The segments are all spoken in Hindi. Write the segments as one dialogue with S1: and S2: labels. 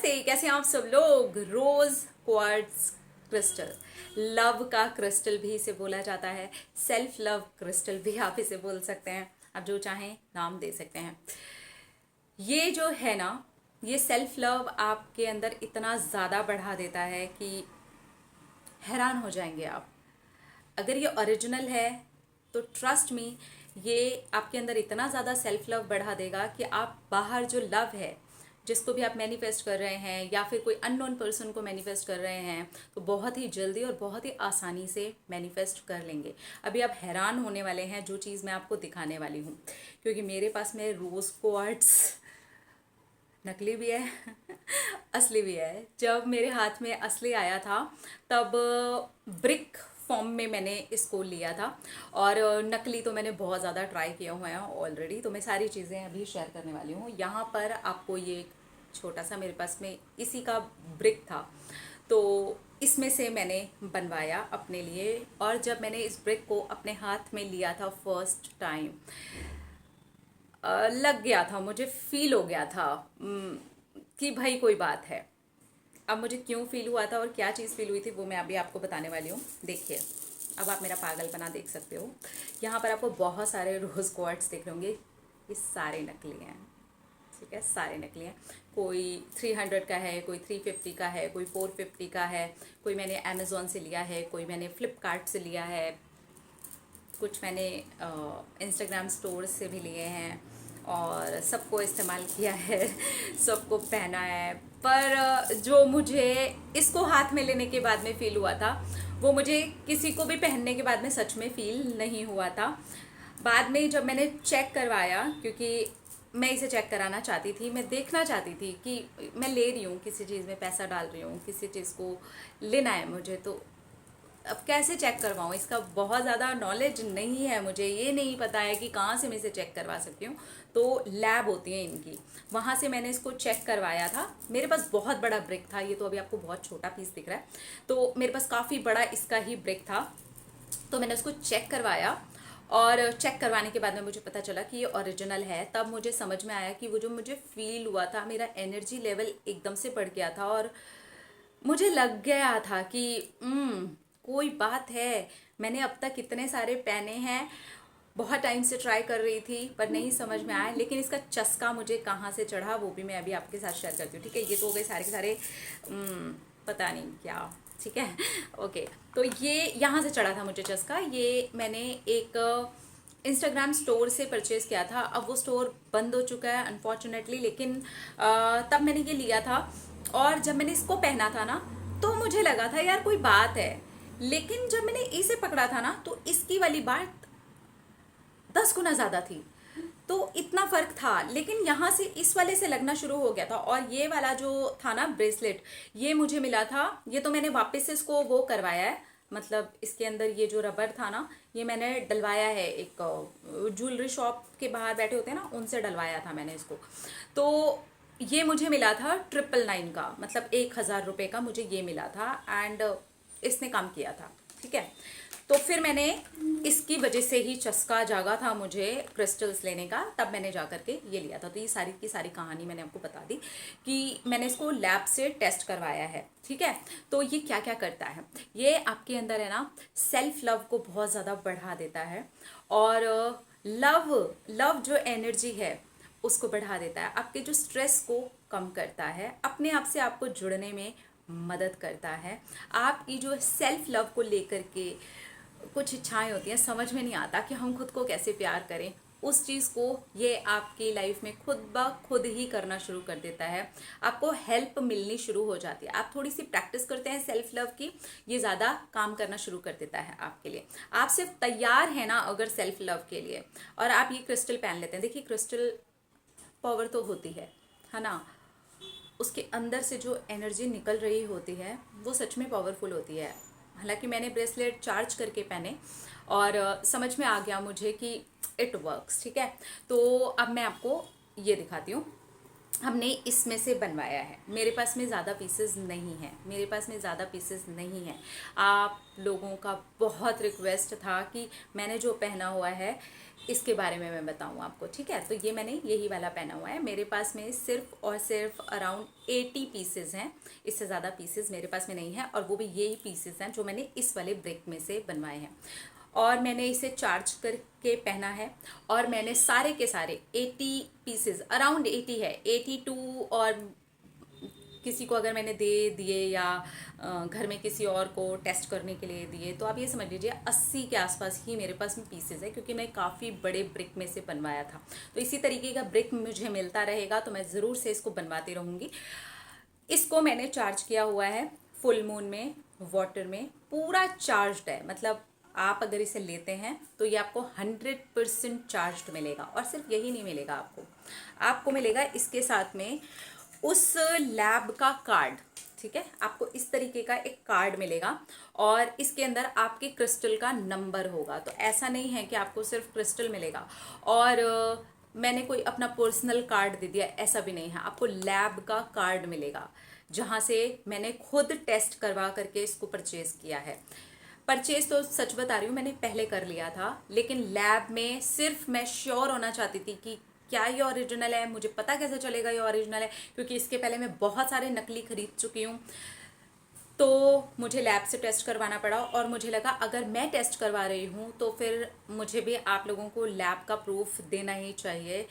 S1: नमस्ते, कैसे हैं आप सब लोग। रोज क्वार्ट्ज क्रिस्टल, लव का क्रिस्टल भी इसे बोला जाता है। सेल्फ लव क्रिस्टल भी आप इसे बोल सकते हैं। आप जो चाहें नाम दे सकते हैं। ये जो है ना, ये सेल्फ लव आपके अंदर इतना ज़्यादा बढ़ा देता है कि हैरान हो जाएंगे आप। अगर ये ओरिजिनल है तो ट्रस्ट मी, ये आपके अंदर इतना ज़्यादा सेल्फ लव बढ़ा देगा कि आप बाहर जो लव है, जिसको भी आप मैनिफेस्ट कर रहे हैं या फिर कोई अननोन पर्सन को मैनिफेस्ट कर रहे हैं, तो बहुत ही जल्दी और बहुत ही आसानी से मैनिफेस्ट कर लेंगे। अभी आप हैरान होने वाले हैं जो चीज़ मैं आपको दिखाने वाली हूँ, क्योंकि मेरे पास में रोज़ क्वार्ट्ज नकली भी है असली भी है। जब मेरे हाथ में असली आया था तब ब्रिक फॉर्म में मैंने इसको लिया था, और नकली तो मैंने बहुत ज़्यादा ट्राई किया हुआ है ऑलरेडी। तो मैं सारी चीज़ें अभी शेयर करने वाली हूँ। यहाँ पर आपको ये छोटा सा मेरे पास में इसी का ब्रिक था, तो इसमें से मैंने बनवाया अपने लिए। और जब मैंने इस ब्रिक को अपने हाथ में लिया था फर्स्ट टाइम, लग गया था, मुझे फील हो गया था कि भाई कोई बात है। अब मुझे क्यों फील हुआ था और क्या चीज़ फील हुई थी वो मैं अभी आपको बताने वाली हूँ। देखिए, अब आप मेरा पागलपना देख सकते हो। यहाँ पर आपको बहुत सारे रोज़ क्वार्ट्स दिख रहे होंगे। ये सारे नकली हैं, ठीक है, सारे नकली हैं। कोई 300 का है, कोई 350 का है, कोई 450 का है, कोई मैंने अमेज़ोन से लिया है, कोई मैंने फ्लिपकार्ट से लिया है, कुछ मैंने इंस्टाग्राम स्टोर से भी लिए हैं, और सबको इस्तेमाल किया है सबको पहना है। पर जो मुझे इसको हाथ में लेने के बाद में फ़ील हुआ था, वो मुझे किसी को भी पहनने के बाद में सच में फ़ील नहीं हुआ था। बाद में जब मैंने चेक करवाया, क्योंकि मैं इसे चेक कराना चाहती थी, मैं देखना चाहती थी कि मैं ले रही हूँ किसी चीज़ में, पैसा डाल रही हूँ, किसी चीज़ को लेना है मुझे, तो अब कैसे चेक करवाऊँ। इसका बहुत ज़्यादा नॉलेज नहीं है, मुझे ये नहीं पता है कि कहाँ से मैं इसे चेक करवा सकती हूँ। तो लैब होती है इनकी, वहाँ से मैंने इसको चेक करवाया था। मेरे पास बहुत बड़ा ब्रिक था, ये तो अभी आपको बहुत छोटा पीस दिख रहा है, तो मेरे पास काफ़ी बड़ा इसका ही ब्रिक था। तो मैंने उसको चेक करवाया, और चेक करवाने के बाद में मुझे पता चला कि ये ओरिजिनल है। तब मुझे समझ में आया कि वो जो मुझे फील हुआ था, मेरा एनर्जी लेवल एकदम से बढ़ गया था, और मुझे लग गया था कि कोई बात है। मैंने अब तक इतने सारे पहने हैं, बहुत टाइम से ट्राई कर रही थी पर नहीं समझ में आया, लेकिन इसका चस्का मुझे कहाँ से चढ़ा वो भी मैं अभी आपके साथ शेयर करती हूँ। ठीक है, ये तो हो गए सारे के सारे पता नहीं क्या, ठीक है ओके। तो ये यहाँ से चढ़ा था मुझे चस्का। ये मैंने एक इंस्टाग्राम स्टोर से परचेज़ किया था। अब वो स्टोर बंद हो चुका है अनफॉर्चुनेटली, लेकिन तब मैंने ये लिया था। और जब मैंने इसको पहना था ना, तो मुझे लगा था यार कोई बात है, लेकिन जब मैंने इसे पकड़ा था ना, तो इसकी वाली बात 10 गुना ज़्यादा थी। तो इतना फ़र्क था, लेकिन यहाँ से इस वाले से लगना शुरू हो गया था। और ये वाला जो था ना ब्रेसलेट, ये मुझे मिला था, ये तो मैंने वापस से इसको वो करवाया है, मतलब इसके अंदर ये जो रबर था ना, ये मैंने डलवाया है। एक ज्वेलरी शॉप के बाहर बैठे होते हैं ना, उनसे डलवाया था मैंने इसको। तो ये मुझे मिला था 999 का, मतलब 1000 रुपये का मुझे ये मिला था। एंड इसने काम किया था, ठीक है। तो फिर मैंने इसकी वजह से ही चस्का जागा था मुझे क्रिस्टल्स लेने का, तब मैंने जा करके ये लिया था। तो ये सारी की सारी कहानी मैंने आपको बता दी कि मैंने इसको लैब से टेस्ट करवाया है, ठीक है। तो ये क्या क्या करता है, ये आपके अंदर है ना सेल्फ लव को बहुत ज़्यादा बढ़ा देता है, और लव लव जो एनर्जी है उसको बढ़ा देता है। आपके जो स्ट्रेस को कम करता है, अपने आप से आपको जुड़ने में मदद करता है। आपकी जो सेल्फ लव को लेकर के कुछ इच्छाएं होती हैं, समझ में नहीं आता कि हम खुद को कैसे प्यार करें, उस चीज़ को ये आपकी लाइफ में खुद ब खुद ही करना शुरू कर देता है। आपको हेल्प मिलनी शुरू हो जाती है। आप थोड़ी सी प्रैक्टिस करते हैं सेल्फ लव की, ये ज़्यादा काम करना शुरू कर देता है आपके लिए। आप सिर्फ तैयार हैं ना अगर सेल्फ लव के लिए, और आप ये क्रिस्टल पहन लेते हैं। देखिए, क्रिस्टल पावर तो होती है ना, उसके अंदर से जो एनर्जी निकल रही होती है वो सच में पावरफुल होती है। हालांकि मैंने ब्रेसलेट चार्ज करके पहने, और समझ में आ गया मुझे कि इट वर्क्स, ठीक है। तो अब मैं आपको ये दिखाती हूँ। हमने इसमें से बनवाया है। मेरे पास में ज़्यादा पीसेस नहीं हैं, मेरे पास में ज़्यादा पीसेस नहीं हैं। आप लोगों का बहुत रिक्वेस्ट था कि मैंने जो पहना हुआ है इसके बारे में मैं बताऊँ आपको, ठीक है। तो ये मैंने यही वाला पहना हुआ है। मेरे पास में सिर्फ और सिर्फ अराउंड 80 पीसेज हैं, इससे ज़्यादा पीसेज मेरे पास में नहीं है, और वो भी यही पीसेज हैं जो मैंने इस वाले ब्रेक में से बनवाए हैं। और मैंने इसे चार्ज करके पहना है, और मैंने सारे के सारे 80 पीसेज, अराउंड 80 है, 82, और किसी को अगर मैंने दे दिए या घर में किसी और को टेस्ट करने के लिए दिए, तो आप ये समझ लीजिए 80 के आसपास ही मेरे पास में पीसेज है, क्योंकि मैं काफ़ी बड़े ब्रिक में से बनवाया था। तो इसी तरीके का ब्रिक मुझे मिलता रहेगा तो मैं ज़रूर से इसको बनवाती रहूँगी। इसको मैंने चार्ज किया हुआ है फुल मून में, वाटर में, पूरा चार्ज्ड है। मतलब आप अगर इसे लेते हैं तो ये आपको 100% चार्ज्ड मिलेगा। और सिर्फ यही नहीं मिलेगा आपको, आपको मिलेगा इसके साथ में उस लैब का कार्ड, ठीक है। आपको इस तरीके का एक कार्ड मिलेगा, और इसके अंदर आपके क्रिस्टल का नंबर होगा। तो ऐसा नहीं है कि आपको सिर्फ क्रिस्टल मिलेगा और मैंने कोई अपना पर्सनल कार्ड दे दिया, ऐसा भी नहीं है। आपको लैब का कार्ड मिलेगा, जहाँ से मैंने खुद टेस्ट करवा करके इसको परचेज किया है। परचेज तो सच बता रही हूँ मैंने पहले कर लिया था, लेकिन लैब में सिर्फ मैं श्योर होना चाहती थी कि क्या ये ओरिजिनल है, मुझे पता कैसे चलेगा ये ओरिजिनल है, क्योंकि इसके पहले मैं बहुत सारे नकली खरीद चुकी हूँ। तो मुझे लैब से टेस्ट करवाना पड़ा, और मुझे लगा अगर मैं टेस्ट करवा रही हूँ तो फिर मुझे भी आप लोगों को लैब का प्रूफ देना ही चाहिए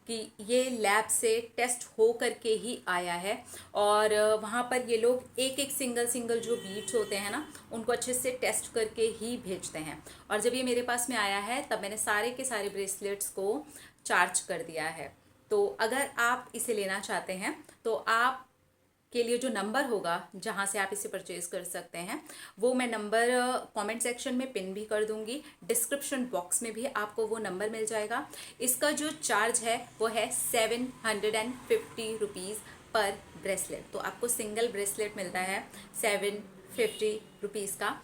S1: कि ये लैब से टेस्ट हो करके ही आया है। और वहाँ पर ये लोग एक एक सिंगल जो बीट्स होते हैं ना, उनको अच्छे से टेस्ट करके ही भेजते हैं। और जब ये मेरे पास में आया है तब मैंने सारे के सारे ब्रेसलेट्स को चार्ज कर दिया है। तो अगर आप इसे लेना चाहते हैं तो आप के लिए जो नंबर होगा जहाँ से आप इसे परचेज कर सकते हैं, वो मैं नंबर कमेंट सेक्शन में पिन भी कर दूंगी, डिस्क्रिप्शन बॉक्स में भी आपको वो नंबर मिल जाएगा। इसका जो चार्ज है वो है 750 रुपीज़ पर ब्रेसलेट। तो आपको सिंगल ब्रेसलेट मिलता है 750 रुपीज़ का।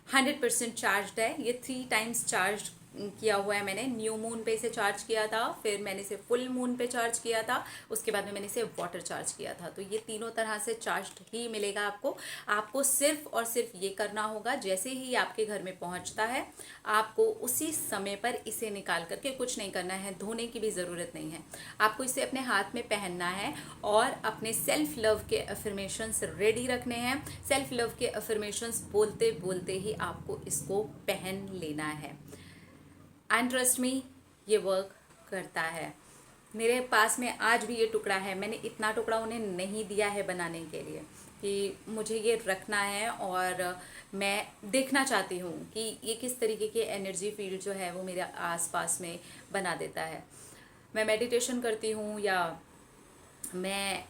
S1: 100% चार्ज है ये, 3 टाइम्स चार्ज किया हुआ है मैंने। न्यू मून पे इसे चार्ज किया था, फिर मैंने इसे फुल मून पे चार्ज किया था, उसके बाद में मैंने इसे वाटर चार्ज किया था। तो ये तीनों तरह से चार्ज ही मिलेगा आपको। आपको सिर्फ और सिर्फ ये करना होगा, जैसे ही आपके घर में पहुंचता है आपको उसी समय पर इसे निकाल करके, कुछ नहीं करना है, धोने की भी ज़रूरत नहीं है, आपको इसे अपने हाथ में पहनना है और अपने सेल्फ लव के अफर्मेशंस रेडी रखने हैं। सेल्फ लव के अफर्मेशंस बोलते बोलते ही आपको इसको पहन लेना है। एंड ट्रस्ट मी, ये वर्क करता है। मेरे पास में आज भी ये टुकड़ा है, मैंने इतना टुकड़ा उन्हें नहीं दिया है बनाने के लिए कि मुझे ये रखना है, और मैं देखना चाहती हूँ कि ये किस तरीके की एनर्जी फील्ड जो है वो मेरे आसपास में बना देता है। मैं मेडिटेशन करती हूँ, या मैं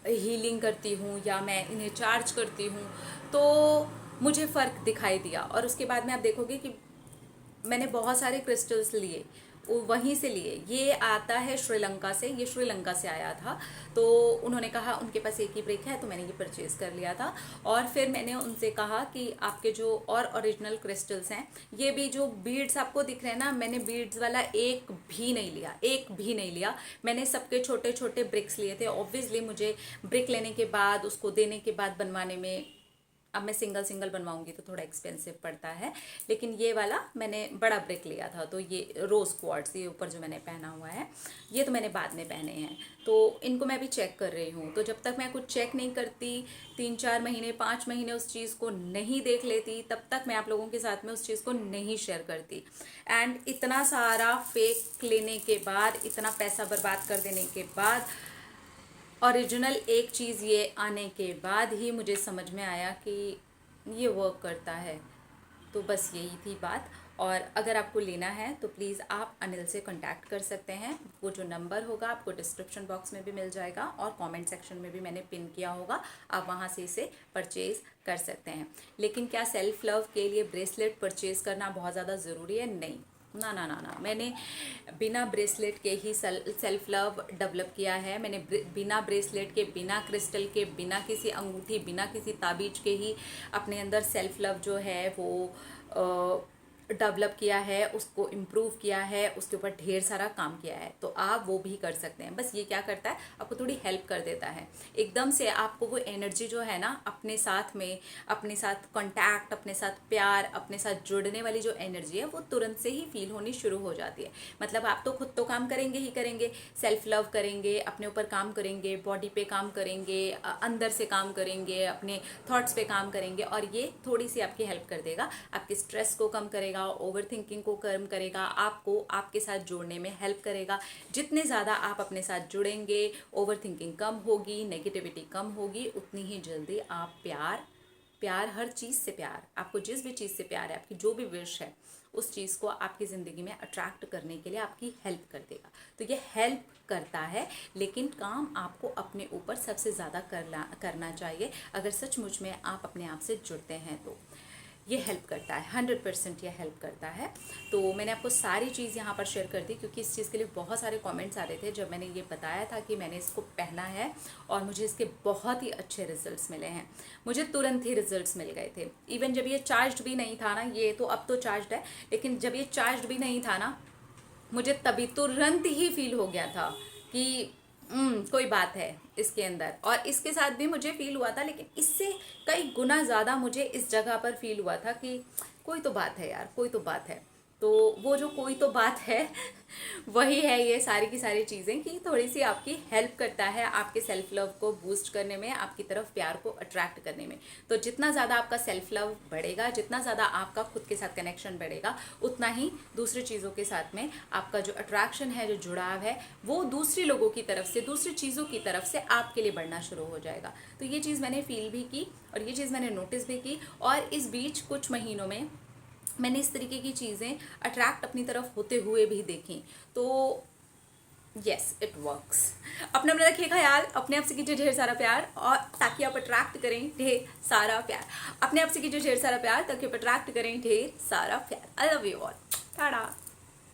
S1: हीलिंग करती हूँ, या मैं इन्हें चार्ज करती हूँ, तो मुझे फ़र्क दिखाई दिया। और उसके बाद में आप देखोगे कि मैंने बहुत सारे क्रिस्टल्स लिए, वो वहीं से लिए। ये आता है श्रीलंका से, ये श्रीलंका से आया था। तो उन्होंने कहा उनके पास एक ही ब्रेक है, तो मैंने ये परचेज़ कर लिया था। और फिर मैंने उनसे कहा कि आपके जो और ओरिजिनल क्रिस्टल्स हैं, ये भी जो बीड्स आपको दिख रहे हैं ना, मैंने बीड्स वाला एक भी नहीं लिया, एक भी नहीं लिया। मैंने सबके छोटे छोटे ब्रिक्स लिए थे। ऑब्वियसली मुझे ब्रिक लेने के बाद, उसको देने के बाद बनवाने में, अब मैं सिंगल बनवाऊंगी तो थोड़ा एक्सपेंसिव पड़ता है, लेकिन ये वाला मैंने बड़ा ब्रिक लिया था। तो ये रोज़ क्वार्ट्स, ये ऊपर जो मैंने पहना हुआ है, ये तो मैंने बाद में पहने हैं। तो इनको मैं भी चेक कर रही हूँ। तो जब तक मैं कुछ चेक नहीं करती, 3-4 महीने 5 महीने उस चीज़ को नहीं देख लेती, तब तक मैं आप लोगों के साथ में उस चीज़ को नहीं शेयर करती। एंड इतना सारा फेक लेने के बाद, इतना पैसा बर्बाद कर देने के बाद, ओरिजिनल एक चीज़ ये आने के बाद ही मुझे समझ में आया कि ये वर्क करता है। तो बस यही थी बात। और अगर आपको लेना है तो प्लीज़ आप अनिल से कांटेक्ट कर सकते हैं। वो जो नंबर होगा आपको डिस्क्रिप्शन बॉक्स में भी मिल जाएगा, और कमेंट सेक्शन में भी मैंने पिन किया होगा, आप वहाँ से इसे परचेज़ कर सकते हैं। लेकिन क्या सेल्फ लव के लिए ब्रेसलेट परचेज़ करना बहुत ज़्यादा ज़रूरी है? नहीं, ना ना ना ना। मैंने बिना ब्रेसलेट के ही सेल्फ लव डेवलप किया है। मैंने बिना ब्रेसलेट के, बिना क्रिस्टल के, बिना किसी अंगूठी, बिना किसी ताबीज के ही अपने अंदर सेल्फ लव जो है वो डेवलप किया है, उसको इम्प्रूव किया है, उसके ऊपर ढेर सारा काम किया है, तो आप वो भी कर सकते हैं। बस ये क्या करता है, आपको थोड़ी हेल्प कर देता है। एकदम से आपको वो एनर्जी जो है ना, अपने साथ में, अपने साथ कांटेक्ट, अपने साथ प्यार, अपने साथ जुड़ने वाली जो एनर्जी है वो तुरंत से ही फील होनी शुरू हो जाती है। मतलब आप तो खुद तो काम करेंगे ही करेंगे, सेल्फ लव करेंगे, अपने ऊपर काम करेंगे, बॉडी पे काम करेंगे, अंदर से काम करेंगे, अपने थॉट्स पे काम करेंगे, और ये थोड़ी सी आपकी हेल्प कर देगा, आपके स्ट्रेस को कम करेगा, ओवर थिंकिंग को कम करेगा, आपको आपके साथ जोड़ने में हेल्प करेगा। जितने ज़्यादा आप अपने साथ जुड़ेंगे, ओवर थिंकिंग कम होगी, नेगेटिविटी कम होगी, उतनी ही जल्दी आप प्यार हर चीज़ से प्यार, आपको जिस भी चीज़ से प्यार है, आपकी जो भी विश है, उस चीज़ को आपकी ज़िंदगी में अट्रैक्ट करने के लिए आपकी हेल्प कर देगा। तो ये हेल्प करता है, लेकिन काम आपको अपने ऊपर सबसे ज़्यादा करना चाहिए। अगर सचमुच में आप अपने आप से जुड़ते हैं तो ये हेल्प करता है, 100% ये हेल्प करता है। तो मैंने आपको सारी चीज़ यहाँ पर शेयर कर दी, क्योंकि इस चीज़ के लिए बहुत सारे कमेंट्स आ रहे थे जब मैंने ये बताया था कि मैंने इसको पहना है, और मुझे इसके बहुत ही अच्छे रिजल्ट्स मिले हैं। मुझे तुरंत ही रिजल्ट्स मिल गए थे। इवन जब ये चार्ज्ड भी नहीं था ना, ये तो अब तो चार्ज्ड है, लेकिन जब ये चार्ज्ड भी नहीं था ना, मुझे तभी तुरंत ही फील हो गया था कि कोई बात है इसके अंदर। और इसके साथ भी मुझे फील हुआ था, लेकिन इससे कई गुना ज़्यादा मुझे इस जगह पर फील हुआ था कि कोई तो बात है यार, कोई तो बात है। तो वो जो कोई तो बात है वही है ये सारी की सारी चीज़ें, कि थोड़ी सी आपकी हेल्प करता है आपके सेल्फ लव को बूस्ट करने में, आपकी तरफ प्यार को अट्रैक्ट करने में। तो जितना ज़्यादा आपका सेल्फ लव बढ़ेगा, जितना ज़्यादा आपका खुद के साथ कनेक्शन बढ़ेगा, उतना ही दूसरी चीज़ों के साथ में आपका जो अट्रैक्शन है, जो जुड़ाव है, वो दूसरी लोगों की तरफ से, दूसरी चीज़ों की तरफ से आपके लिए बढ़ना शुरू हो जाएगा। तो ये चीज़ मैंने फील भी की, और ये चीज़ मैंने नोटिस भी की। और इस बीच कुछ महीनों में मैंने इस तरीके की चीज़ें अट्रैक्ट अपनी तरफ होते हुए भी देखी। तो यस, इट वर्क्स। अपना अपना रखिए ख्याल, अपने आप से कीजिए ढेर सारा प्यार, और ताकि आप अट्रैक्ट करें ढेर सारा प्यार। अपने आप से कीजिए ढेर सारा प्यार ताकि आप अट्रैक्ट करें ढेर सारा प्यार। I love you all. Tata.